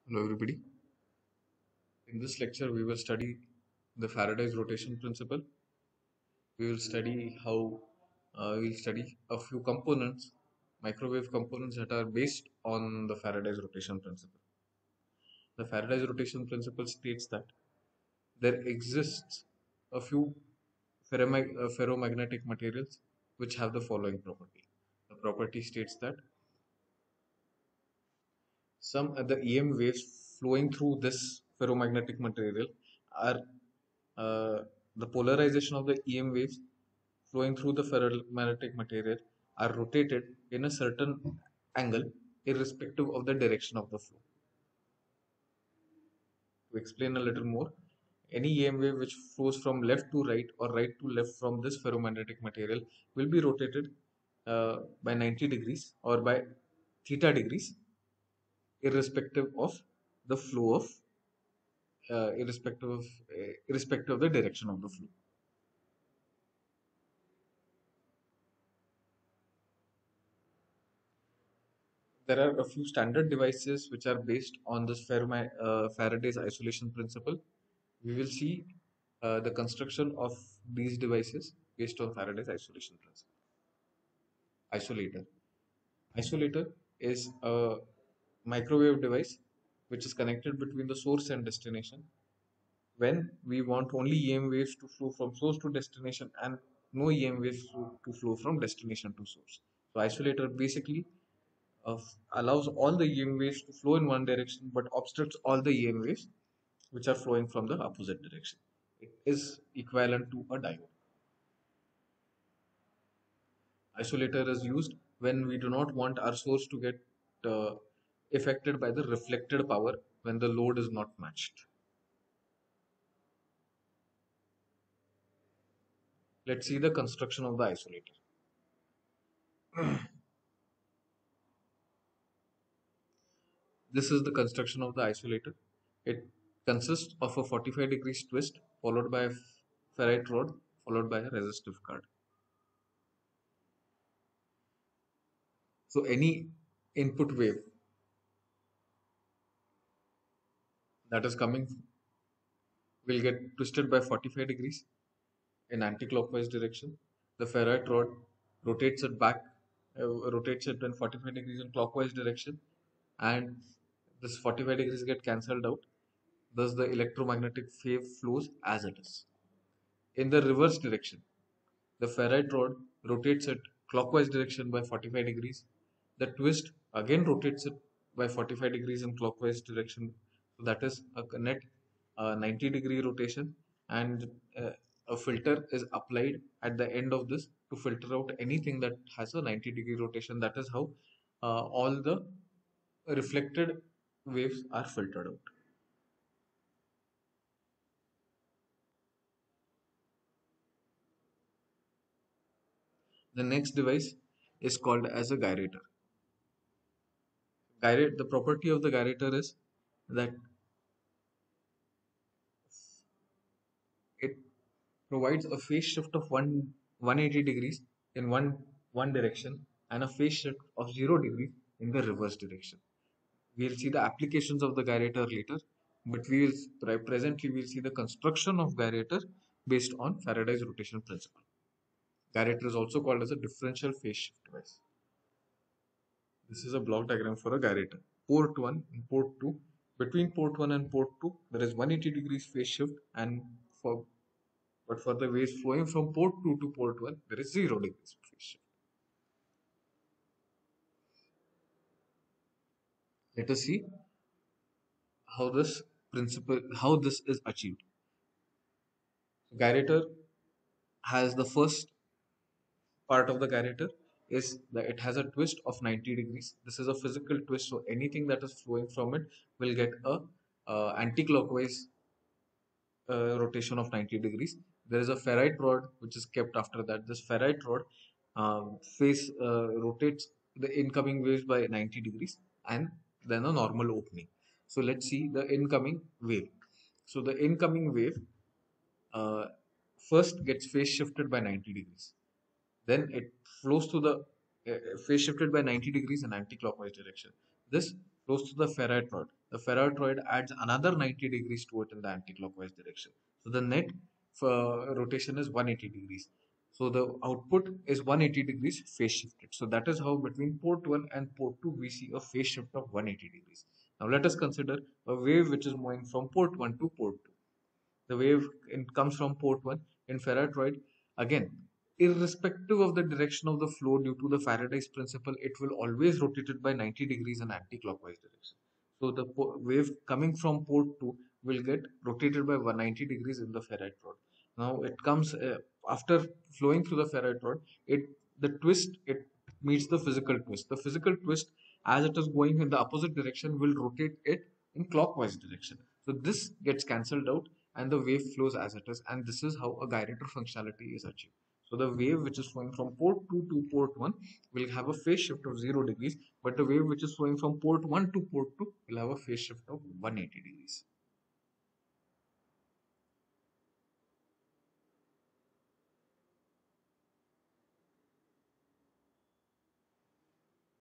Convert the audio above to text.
Hello everybody. In this lecture we will study the Faraday's rotation principle. We will study how we'll study a few components, microwave components that are based on the Faraday's rotation principle. The Faraday's rotation principle states that there exists a few ferromagnetic materials which have the following property. The property states that some of the EM waves flowing through this ferromagnetic material are uh, the polarization of the EM waves flowing through the ferromagnetic material are rotated in a certain angle irrespective of the direction of the flow. To explain a little more, any EM wave which flows from left to right or right to left from this ferromagnetic material will be rotated by 90 degrees or by theta degrees irrespective of the flow of irrespective of the direction of the flow. There are a few standard devices which are based on this Faraday's isolation principle. We will see the construction of these devices based on Faraday's isolation principle. Isolator. Isolator is a microwave device which is connected between the source and destination when we want only EM waves to flow from source to destination and no EM waves to flow from destination to source. So isolator basically uh, allows all the EM waves to flow in one direction but obstructs all the EM waves which are flowing from the opposite direction. It is equivalent to a diode. Isolator is used when we do not want our source to get uh, affected by the reflected power when the load is not matched. Let's see the construction of the isolator. This is the construction of the isolator. It consists of a 45 degrees twist followed by a ferrite rod followed by a resistive card. So any input wave that is coming will get twisted by 45 degrees in anti-clockwise direction. The ferrite rod rotates it back, rotates it in 45 degrees in clockwise direction, and this 45 degrees get cancelled out. Thus, the electromagnetic wave flows as it is. In the reverse direction, the ferrite rod rotates it clockwise direction by 45 degrees. The twist again rotates it by 45 degrees in clockwise direction. So that is a net 90-degree rotation, and a filter is applied at the end of this to filter out anything that has a 90-degree rotation. That is how all the reflected waves are filtered out. The next device is called as a gyrator. The property of the gyrator is that it provides a phase shift of 180 degrees in one direction and a phase shift of 0 degrees in the reverse direction. We'll see the applications of the gyrator later, but presently we'll see the construction of gyrator based on Faraday's rotation principle. Gyrator is also called as a differential phase shift device. This is a block diagram for a gyrator. Port 1 and port 2. Between port 1 and port 2, there is 180 degrees phase shift, and for but for the waves flowing from port 2 to port 1, there is 0 degrees phase shift. Let us see how this is achieved. Gyrator has the first part of the gyrator is that it has a twist of 90 degrees. This is a physical twist, so anything that is flowing from it will get a anti-clockwise rotation of 90 degrees. There is a ferrite rod which is kept after that. This ferrite rod face rotates the incoming waves by 90 degrees and then a normal opening. So let's see the incoming wave. So the incoming wave uh, first gets phase shifted by 90 degrees. Then it flows to the phase shifted by 90 degrees in anti-clockwise direction. This close to the ferrite rod adds another 90 degrees to it in the anti-clockwise direction. So the net rotation is 180 degrees. So the output is 180 degrees phase shifted. So that is how between port 1 and port 2 we see a phase shift of 180 degrees. Now let us consider a wave which is moving from port 1 to port 2. The wave comes from port 1 in ferrite. Again, irrespective of the direction of the flow due to the Faraday's principle, it will always rotate it by 90 degrees in anti-clockwise direction. So the wave coming from port 2 will get rotated by 190 degrees in the ferrite rod. Now it comes after flowing through the ferrite rod, it meets the physical twist. The physical twist, as it is going in the opposite direction, will rotate it in clockwise direction. So this gets cancelled out and the wave flows as it is, and this is how a gyrator functionality is achieved. So the wave which is flowing from port 2 to port 1 will have a phase shift of 0 degrees, but the wave which is flowing from port 1 to port 2 will have a phase shift of 180 degrees.